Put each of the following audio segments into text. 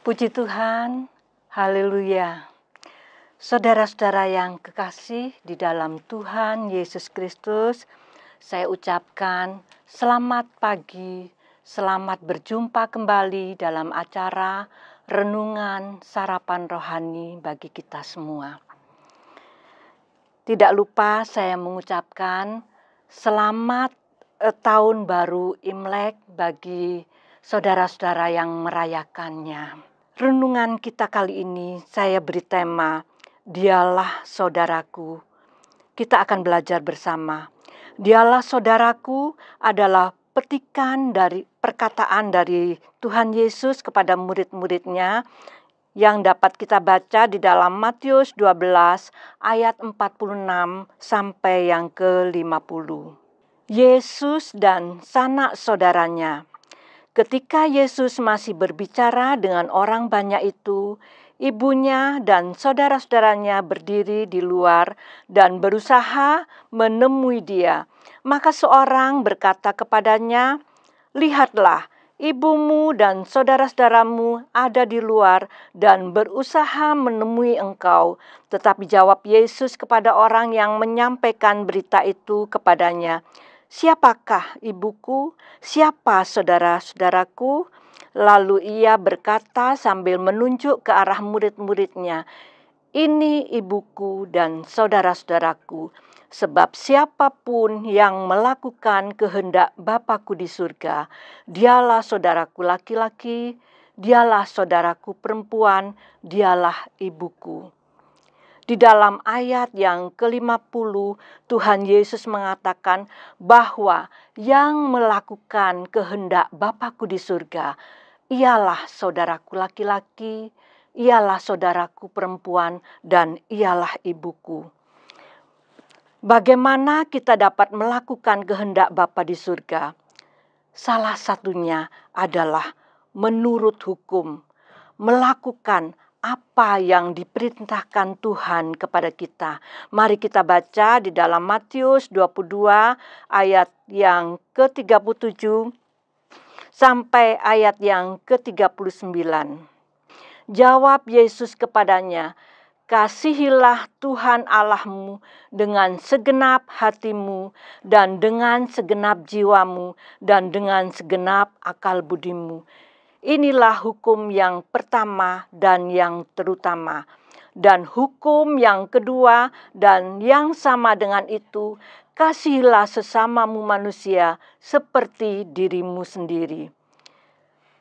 Puji Tuhan, haleluya. Saudara-saudara yang kekasih di dalam Tuhan Yesus Kristus, saya ucapkan selamat pagi, selamat berjumpa kembali dalam acara Renungan Sarapan Rohani bagi kita semua. Tidak lupa saya mengucapkan selamat tahun baru Imlek bagi saudara-saudara yang merayakannya. Renungan kita kali ini saya beri tema, Dialah Saudaraku. Kita akan belajar bersama. Dialah Saudaraku adalah petikan dari perkataan dari Tuhan Yesus kepada murid-muridnya yang dapat kita baca di dalam Matius 12 ayat 46 sampai yang ke-50. Yesus dan sanak saudaranya. Ketika Yesus masih berbicara dengan orang banyak itu, ibunya dan saudara-saudaranya berdiri di luar dan berusaha menemui dia. Maka seorang berkata kepadanya, "Lihatlah, ibumu dan saudara-saudaramu ada di luar dan berusaha menemui engkau." Tetapi jawab Yesus kepada orang yang menyampaikan berita itu kepadanya, "Siapakah ibuku? Siapa saudara-saudaraku?" Lalu ia berkata sambil menunjuk ke arah murid-muridnya, "Ini ibuku dan saudara-saudaraku, sebab siapapun yang melakukan kehendak Bapa-Ku di surga, dialah saudaraku laki-laki, dialah saudaraku perempuan, dialah ibuku." Di dalam ayat yang ke-50, Tuhan Yesus mengatakan bahwa yang melakukan kehendak Bapa-Ku di surga, ialah saudaraku laki-laki, ialah saudaraku perempuan, dan ialah ibuku. Bagaimana kita dapat melakukan kehendak Bapa di surga? Salah satunya adalah menurut hukum, melakukan apa yang diperintahkan Tuhan kepada kita. Mari kita baca di dalam Matius 22 ayat yang ke-37 sampai ayat yang ke-39. Jawab Yesus kepadanya, "Kasihilah Tuhan Allahmu dengan segenap hatimu dan dengan segenap jiwamu dan dengan segenap akal budimu. Inilah hukum yang pertama dan yang terutama. Dan hukum yang kedua dan yang sama dengan itu, kasihilah sesamamu manusia seperti dirimu sendiri."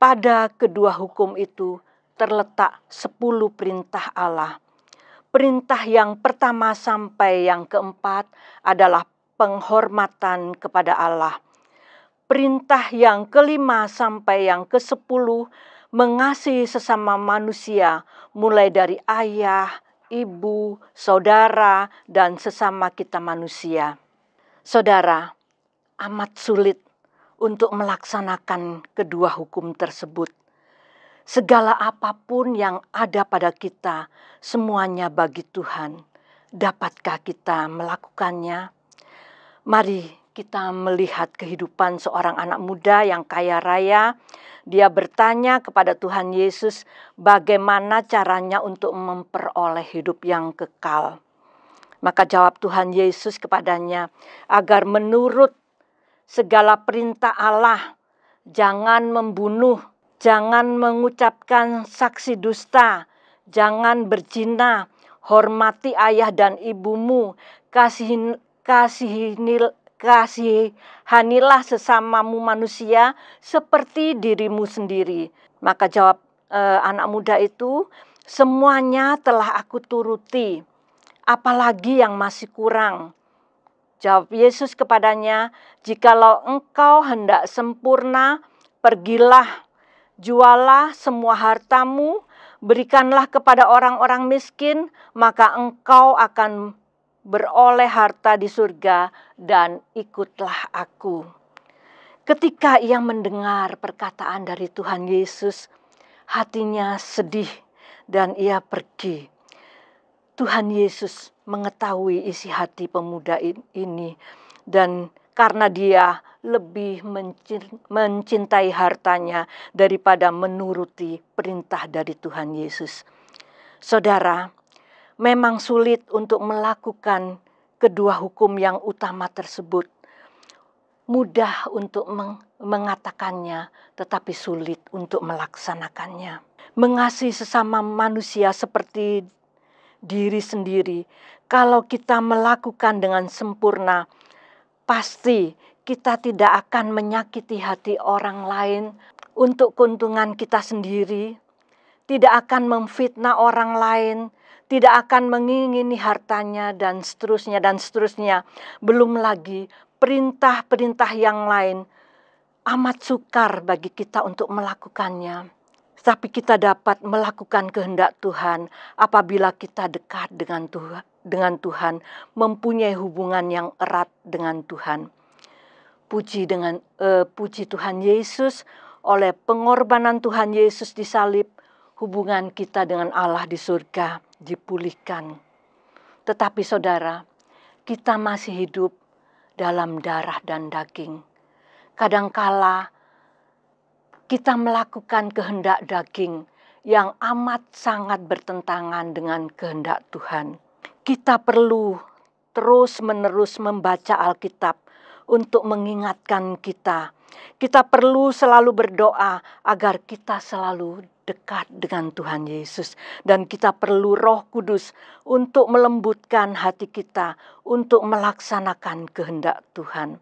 Pada kedua hukum itu terletak 10 perintah Allah. Perintah yang pertama sampai yang keempat adalah penghormatan kepada Allah. Perintah yang kelima sampai yang ke-10 mengasihi sesama manusia, mulai dari ayah, ibu, saudara, dan sesama kita manusia. Saudara, amat sulit untuk melaksanakan kedua hukum tersebut. Segala apapun yang ada pada kita, semuanya bagi Tuhan. Dapatkah kita melakukannya? Mari kita melihat kehidupan seorang anak muda yang kaya raya. Dia bertanya kepada Tuhan Yesus bagaimana caranya untuk memperoleh hidup yang kekal. Maka jawab Tuhan Yesus kepadanya, agar menurut segala perintah Allah, jangan membunuh, jangan mengucapkan saksi dusta, jangan berzina, hormati ayah dan ibumu, kasihanilah sesamamu manusia seperti dirimu sendiri. Maka jawab anak muda itu, "Semuanya telah aku turuti, apalagi yang masih kurang?" Jawab Yesus kepadanya, "Jikalau engkau hendak sempurna, pergilah, jualah semua hartamu, berikanlah kepada orang-orang miskin, maka engkau akan beroleh harta di surga, dan ikutlah aku." Ketika ia mendengar perkataan dari Tuhan Yesus, hatinya sedih dan ia pergi. Tuhan Yesus mengetahui isi hati pemuda ini, dan karena dia lebih mencintai hartanya daripada menuruti perintah dari Tuhan Yesus. Saudara, memang sulit untuk melakukan kedua hukum yang utama tersebut. Mudah untuk mengatakannya, tetapi sulit untuk melaksanakannya. Mengasihi sesama manusia seperti diri sendiri, kalau kita melakukan dengan sempurna, pasti kita tidak akan menyakiti hati orang lain untuk keuntungan kita sendiri, tidak akan memfitnah orang lain, tidak akan mengingini hartanya, dan seterusnya, dan seterusnya. Belum lagi perintah-perintah yang lain amat sukar bagi kita untuk melakukannya. Tapi kita dapat melakukan kehendak Tuhan apabila kita dekat dengan Tuhan, mempunyai hubungan yang erat dengan Tuhan. Puji Tuhan Yesus, oleh pengorbanan Tuhan Yesus di salib, hubungan kita dengan Allah di surga dipulihkan. Tetapi saudara, kita masih hidup dalam darah dan daging. Kadangkala kita melakukan kehendak daging yang amat sangat bertentangan dengan kehendak Tuhan. Kita perlu terus-menerus membaca Alkitab untuk mengingatkan kita. Kita perlu selalu berdoa agar kita selalu dekat dengan Tuhan Yesus. Dan kita perlu Roh Kudus untuk melembutkan hati kita untuk melaksanakan kehendak Tuhan.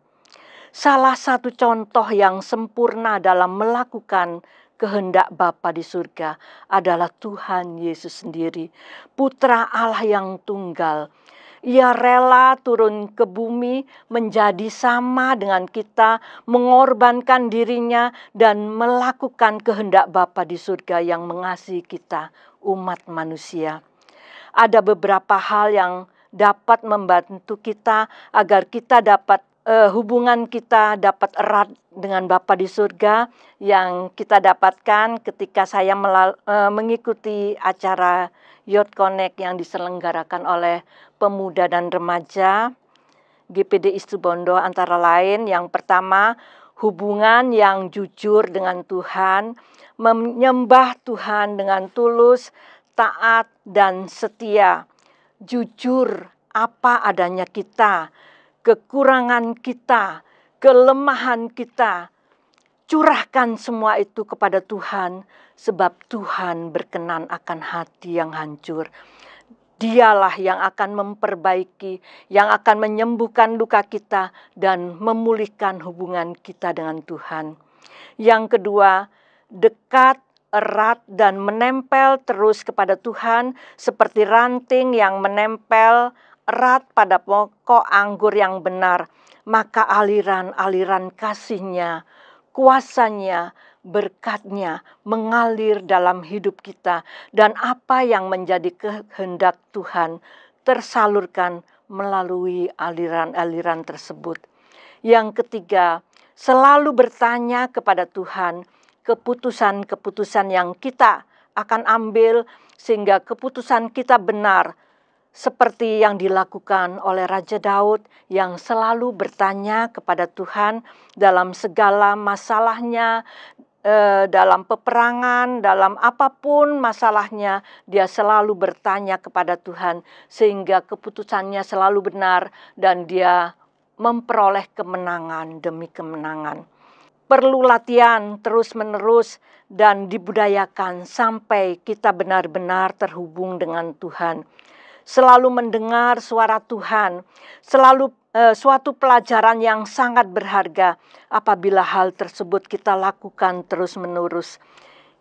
Salah satu contoh yang sempurna dalam melakukan kehendak Bapa di surga adalah Tuhan Yesus sendiri, Putra Allah yang tunggal. Ia rela turun ke bumi menjadi sama dengan kita, mengorbankan dirinya dan melakukan kehendak Bapa di surga yang mengasihi kita, umat manusia. Ada beberapa hal yang dapat membantu kita agar kita dapat hubungan kita dapat erat dengan Bapa di surga yang kita dapatkan ketika saya mengikuti acara Youth Connect yang diselenggarakan oleh pemuda dan remaja GPD Situbondo, antara lain yang pertama, hubungan yang jujur dengan Tuhan, menyembah Tuhan dengan tulus, taat dan setia. Jujur apa adanya kita, kekurangan kita, kelemahan kita. Curahkan semua itu kepada Tuhan, sebab Tuhan berkenan akan hati yang hancur. Dialah yang akan memperbaiki, yang akan menyembuhkan luka kita dan memulihkan hubungan kita dengan Tuhan. Yang kedua, dekat, erat dan menempel terus kepada Tuhan seperti ranting yang menempel erat pada pokok anggur yang benar. Maka aliran-aliran kasih-Nya, kuasanya, berkat-Nya mengalir dalam hidup kita, dan apa yang menjadi kehendak Tuhan tersalurkan melalui aliran-aliran tersebut. Yang ketiga, selalu bertanya kepada Tuhan keputusan-keputusan yang kita akan ambil sehingga keputusan kita benar, seperti yang dilakukan oleh Raja Daud yang selalu bertanya kepada Tuhan dalam segala masalahnya, dalam peperangan, dalam apapun masalahnya, dia selalu bertanya kepada Tuhan sehingga keputusannya selalu benar dan dia memperoleh kemenangan demi kemenangan. Perlu latihan terus-menerus dan dibudayakan sampai kita benar-benar terhubung dengan Tuhan. Selalu mendengar suara Tuhan, selalu suatu pelajaran yang sangat berharga apabila hal tersebut kita lakukan terus-menerus.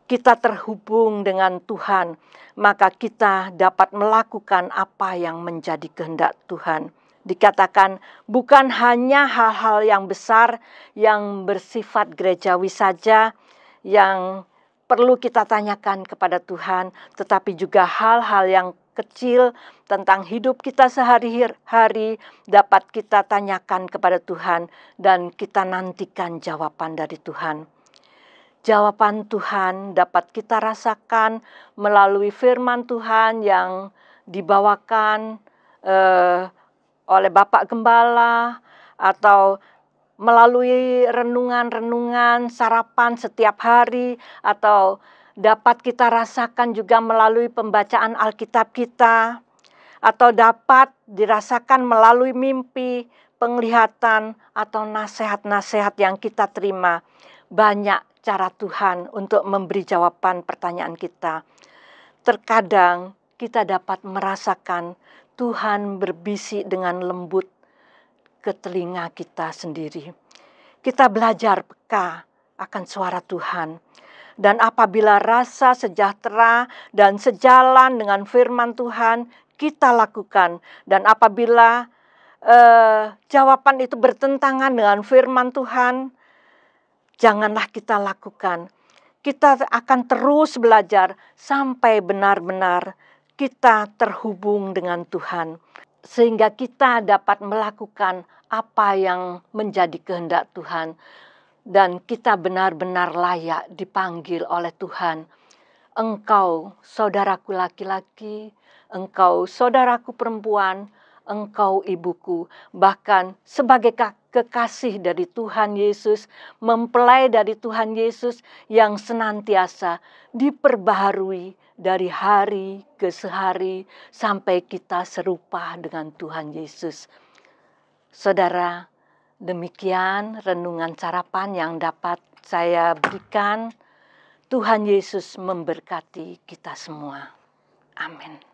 Kita terhubung dengan Tuhan, maka kita dapat melakukan apa yang menjadi kehendak Tuhan. Dikatakan bukan hanya hal-hal yang besar yang bersifat gerejawi saja yang perlu kita tanyakan kepada Tuhan, tetapi juga hal-hal yang kecil tentang hidup kita sehari-hari dapat kita tanyakan kepada Tuhan dan kita nantikan jawaban dari Tuhan. Jawaban Tuhan dapat kita rasakan melalui firman Tuhan yang dibawakan oleh Bapak Gembala atau melalui renungan-renungan sarapan setiap hari, atau dapat kita rasakan juga melalui pembacaan Alkitab kita, atau dapat dirasakan melalui mimpi, penglihatan, atau nasihat-nasihat yang kita terima. Banyak cara Tuhan untuk memberi jawaban pertanyaan kita. Terkadang kita dapat merasakan Tuhan berbisik dengan lembut ke telinga kita sendiri. Kita belajar peka akan suara Tuhan. Dan apabila rasa sejahtera dan sejalan dengan firman Tuhan kita lakukan, dan apabila jawaban itu bertentangan dengan firman Tuhan, janganlah kita lakukan. Kita akan terus belajar sampai benar-benar kita terhubung dengan Tuhan, sehingga kita dapat melakukan apa yang menjadi kehendak Tuhan, dan kita benar-benar layak dipanggil oleh Tuhan. Engkau saudaraku laki-laki, engkau saudaraku perempuan, engkau ibuku, bahkan sebagai kekasih dari Tuhan Yesus, mempelai dari Tuhan Yesus yang senantiasa diperbaharui dari hari ke hari sampai kita serupa dengan Tuhan Yesus. Saudara, demikian renungan sarapan yang dapat saya berikan. Tuhan Yesus memberkati kita semua. Amin.